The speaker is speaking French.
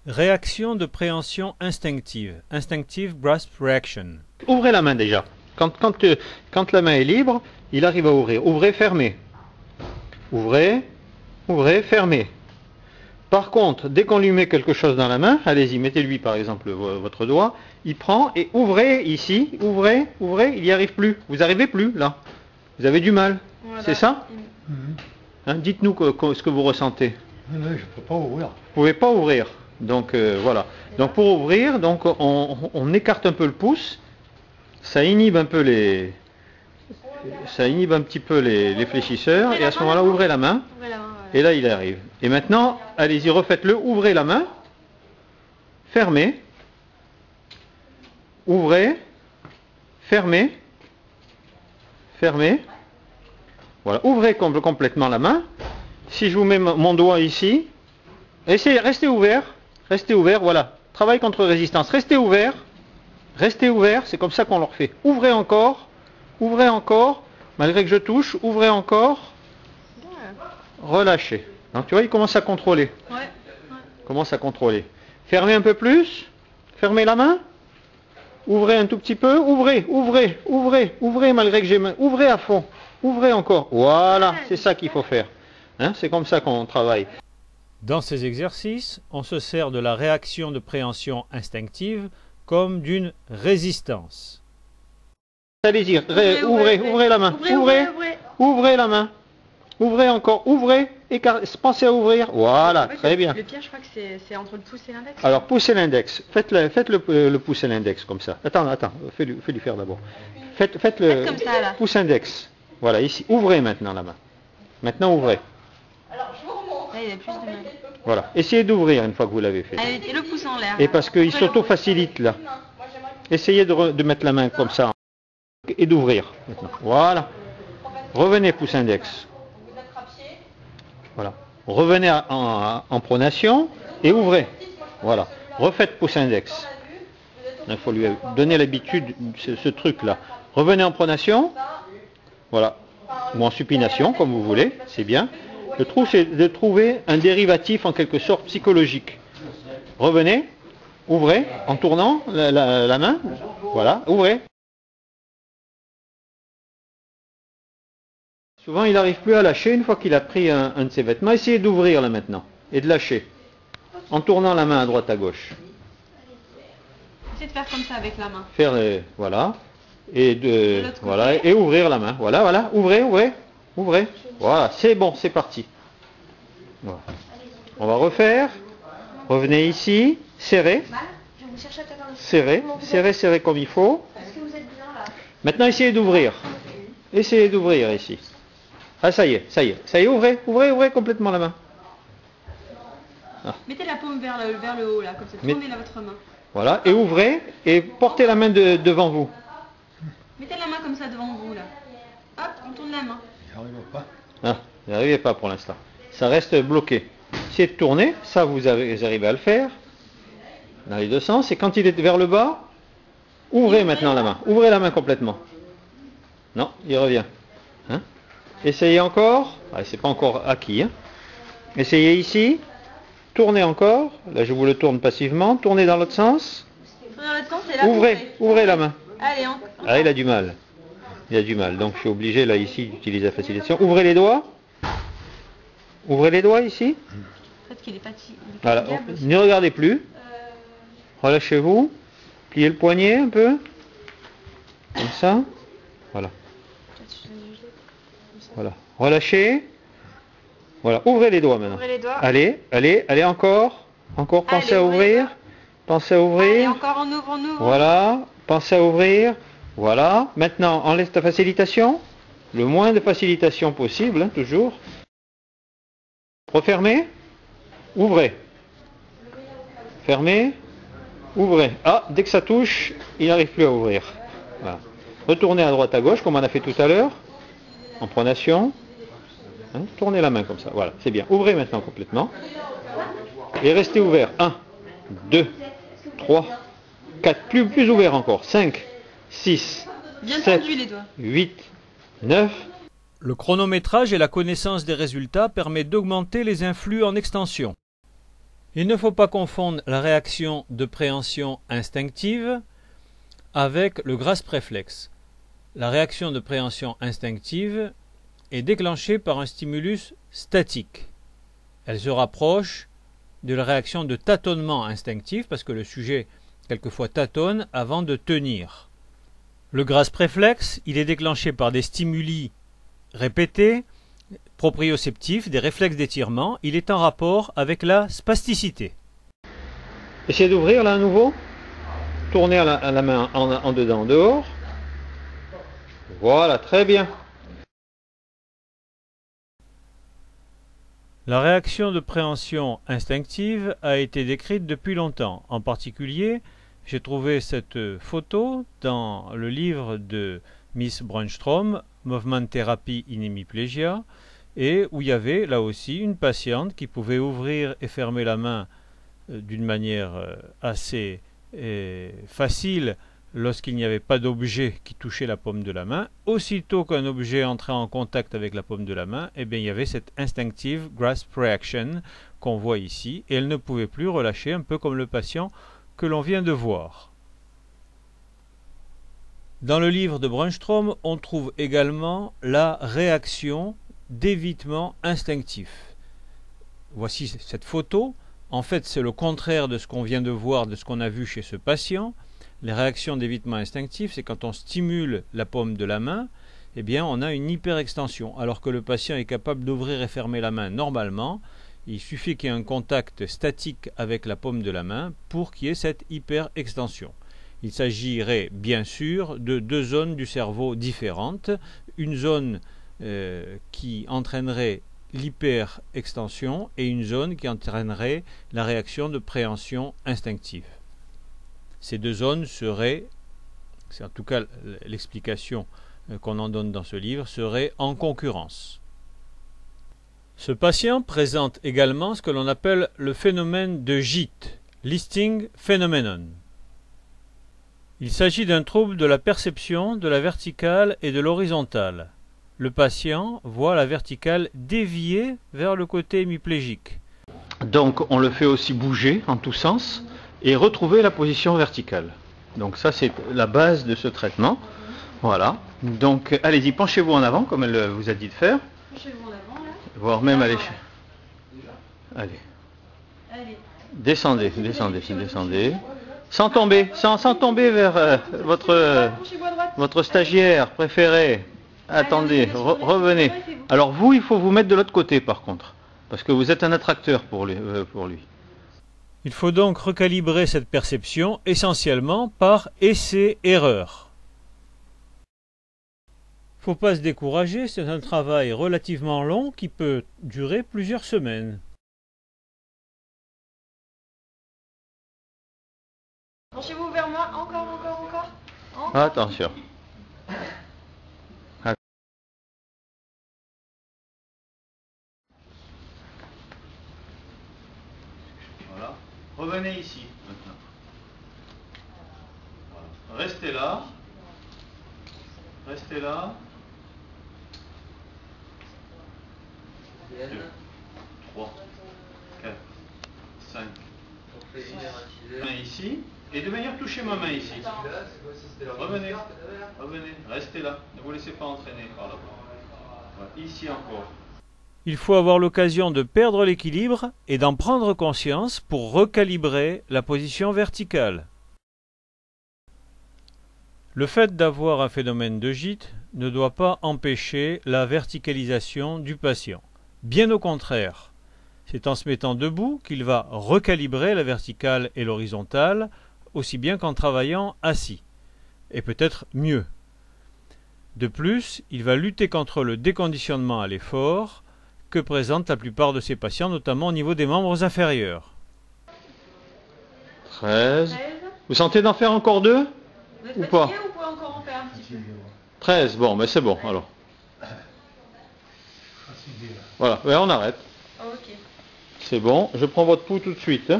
Réaction de préhension instinctive. Instinctive grasp reaction. Ouvrez la main déjà. Quand la main est libre, il arrive à ouvrir. Ouvrez, fermez. Ouvrez, ouvrez, fermez. Par contre, dès qu'on lui met quelque chose dans la main, allez-y, mettez-lui par exemple votre doigt, il prend et ouvrez ici, ouvrez, ouvrez, il n'y arrive plus. Vous n'arrivez plus là. Vous avez du mal. Voilà. C'est ça? Hein, dites-nous ce que vous ressentez. Je ne peux pas ouvrir. Vous ne pouvez pas ouvrir. Donc voilà. Donc pour ouvrir, donc on écarte un peu le pouce. Ça inhibe un peu les. Ça inhibe un petit peu les fléchisseurs. Et à ce moment-là, ouvrez la main. Et là, il arrive. Et maintenant, allez-y, refaites-le. Ouvrez la main. Fermez. Ouvrez. Fermez. Fermez. Voilà. Ouvrez complètement la main. Si je vous mets mon doigt ici, essayez, restez ouvert. Restez ouvert, voilà. Travail contre résistance. Restez ouvert. Restez ouvert. C'est comme ça qu'on le refait. Ouvrez encore. Ouvrez encore. Malgré que je touche, ouvrez encore. Relâchez. Donc tu vois, il commence à contrôler. Ouais. Commence à contrôler. Fermez un peu plus. Fermez la main. Ouvrez un tout petit peu. Ouvrez, ouvrez, ouvrez, ouvrez malgré que j'ai main. Ouvrez à fond. Ouvrez encore. Voilà, c'est ça qu'il faut faire. Hein, c'est comme ça qu'on travaille. Dans ces exercices, on se sert de la réaction de préhension instinctive comme d'une résistance. Allez-y, ouvrez la main. Ouvrez la main. Ouvrez encore, ouvrez, pensez à ouvrir. Voilà, très bien. Le pire, je crois que c'est entre le pouce et l'index. Alors, pouce et l'index. Faites le pouce et l'index comme ça. Attends, fais-lui faire d'abord. Faites le comme ça, là. pouce index. Voilà, ici. Ouvrez maintenant la main. Maintenant, ouvrez. Là, il a plus de mal. Voilà. Essayez d'ouvrir une fois que vous l'avez fait. Allez, et le pouce en l'air. Et parce qu'il s'auto-facilite là. Essayez de mettre la main comme ça et d'ouvrir maintenant. Voilà. Revenez pouce index. Voilà. Revenez en pronation et ouvrez. Voilà. Refaites pouce index. Il faut lui donner l'habitude, ce truc-là. Revenez en pronation. Voilà. Ou en supination, comme vous voulez. C'est bien. Le trou, c'est de trouver un dérivatif en quelque sorte psychologique. Revenez. Ouvrez en tournant la main. Voilà. Ouvrez. Souvent, il n'arrive plus à lâcher une fois qu'il a pris un de ses vêtements. Essayez d'ouvrir là maintenant et de lâcher en tournant la main à droite à gauche. Essayez de faire comme ça avec la main. Faire voilà et voilà et ouvrir la main. Voilà, voilà. Ouvrez, ouvrez, ouvrez. Voilà, c'est bon, c'est parti. Voilà. On va refaire. Revenez ici, serrez, serrez, serrez, serrez comme il faut. Maintenant, essayez d'ouvrir. Essayez d'ouvrir ici. Ah, ça y est, ça y est. Ça y est, ouvrez, ouvrez, ouvrez complètement la main. Ah. Mettez la paume vers le haut, là, comme ça. Tournez votre main. Voilà, et ouvrez, et portez la main devant vous. Mettez la main comme ça devant vous, là. Hop, on tourne la main. Il n'arrive pas. Ah, vous n'arrivez pas pour l'instant. Ça reste bloqué. Essayez de tourner, ça vous arrivez à le faire. Dans les deux sens, et quand il est vers le bas, ouvrez maintenant la main. Ouvrez la main complètement. Non, il revient. Hein? Essayez encore. Ah, c'est pas encore acquis. Hein? Essayez ici. Tournez encore. Là, je vous le tourne passivement. Tournez dans l'autre sens. Dans l'autre sens, et là, ouvrez la main. Allez, encore. Ah, il a du mal. Il a du mal. Donc, je suis obligé, là, ici, d'utiliser la facilitation. Ouvrez les doigts. Ouvrez les doigts ici. Peut-être qu'il est pas voilà. Ne regardez plus. Relâchez-vous. Pliez le poignet un peu. Comme ça. Voilà. Voilà. Relâchez. Voilà. Ouvrez les doigts maintenant. Ouvrez les doigts. Allez, allez, allez encore. Encore, pensez à ouvrir. Pensez à ouvrir. Allez, encore, on ouvre, on ouvre. Voilà. Pensez à ouvrir. Voilà. Maintenant, enlève ta facilitation. Le moins de facilitation possible, hein, toujours. Refermez. Ouvrez. Fermez. Ouvrez. Ah, dès que ça touche, il n'arrive plus à ouvrir. Voilà. Retournez à droite à gauche, comme on a fait tout à l'heure. En pronation. Hein, tournez la main comme ça. Voilà, c'est bien. Ouvrez maintenant complètement. Et restez ouvert. 1, 2, 3, 4. Plus ouvert encore. 5, 6, 7, 8, 9. Le chronométrage et la connaissance des résultats permettent d'augmenter les influx en extension. Il ne faut pas confondre la réaction de préhension instinctive avec le grasp réflexe. La réaction de préhension instinctive est déclenchée par un stimulus statique. Elle se rapproche de la réaction de tâtonnement instinctif parce que le sujet quelquefois tâtonne avant de tenir. Le grasp réflexe, il est déclenché par des stimuli répétés, proprioceptifs, des réflexes d'étirement. Il est en rapport avec la spasticité. Essayez d'ouvrir là à nouveau. Tournez la main en dedans, en dehors. Voilà, très bien. La réaction de préhension instinctive a été décrite depuis longtemps. En particulier, j'ai trouvé cette photo dans le livre de Miss Brunstrom, Movement Therapy in Hemiplegia, et où il y avait là aussi une patiente qui pouvait ouvrir et fermer la main d'une manière assez facile lorsqu'il n'y avait pas d'objet qui touchait la paume de la main. Aussitôt qu'un objet entrait en contact avec la paume de la main, eh bien, il y avait cette instinctive grasp reaction qu'on voit ici, et elle ne pouvait plus relâcher, un peu comme le patient que l'on vient de voir. Dans le livre de Brunstrom, on trouve également la réaction d'évitement instinctif. Voici cette photo. En fait, c'est le contraire de ce qu'on vient de voir, de ce qu'on a vu chez ce patient. Les réactions d'évitement instinctif, c'est quand on stimule la paume de la main, eh bien, on a une hyperextension. Alors que le patient est capable d'ouvrir et fermer la main normalement, il suffit qu'il y ait un contact statique avec la paume de la main pour qu'il y ait cette hyperextension. Il s'agirait bien sûr de deux zones du cerveau différentes. Une zone qui entraînerait l'hyperextension et une zone qui entraînerait la réaction de préhension instinctive. Ces deux zones seraient, c'est en tout cas l'explication qu'on en donne dans ce livre, seraient en concurrence. Ce patient présente également ce que l'on appelle le phénomène de JIT, Listing Phenomenon. Il s'agit d'un trouble de la perception de la verticale et de l'horizontale. Le patient voit la verticale déviée vers le côté hémiplégique. Donc on le fait aussi bouger en tous sens et retrouver la position verticale. Donc ça c'est la base de ce traitement. Voilà. Donc allez-y, penchez-vous en avant comme elle vous a dit de faire. Penchez-vous en avant là. Voire même allez. Allez. Allez. Descendez. Sans tomber vers votre stagiaire préféré. Attendez, revenez. Alors vous, il faut vous mettre de l'autre côté par contre, parce que vous êtes un attracteur pour lui. Il faut donc recalibrer cette perception essentiellement par essai-erreur. Il ne faut pas se décourager, c'est un travail relativement long qui peut durer plusieurs semaines. Penchez-vous vers moi, encore. Attention. Voilà. Revenez ici maintenant. Voilà. Restez là. 2, 3, 4, 5, 6. Main ici. Et de manière toucher ma main ici. Revenez. Restez là. Ne vous laissez pas entraîner par là. Voilà. Ici encore. Il faut avoir l'occasion de perdre l'équilibre et d'en prendre conscience pour recalibrer la position verticale. Le fait d'avoir un phénomène de JIT ne doit pas empêcher la verticalisation du patient. Bien au contraire, c'est en se mettant debout qu'il va recalibrer la verticale et l'horizontale, aussi bien qu'en travaillant assis, et peut-être mieux. De plus, il va lutter contre le déconditionnement à l'effort que présentent la plupart de ces patients, notamment au niveau des membres inférieurs. 13. Vous sentez d'en faire encore 2 Vous êtes fatigué ou vous pouvez encore en faire un petit peu? 13, bon, mais c'est bon alors. Voilà, on arrête. Ok. C'est bon, je prends votre pouls tout de suite.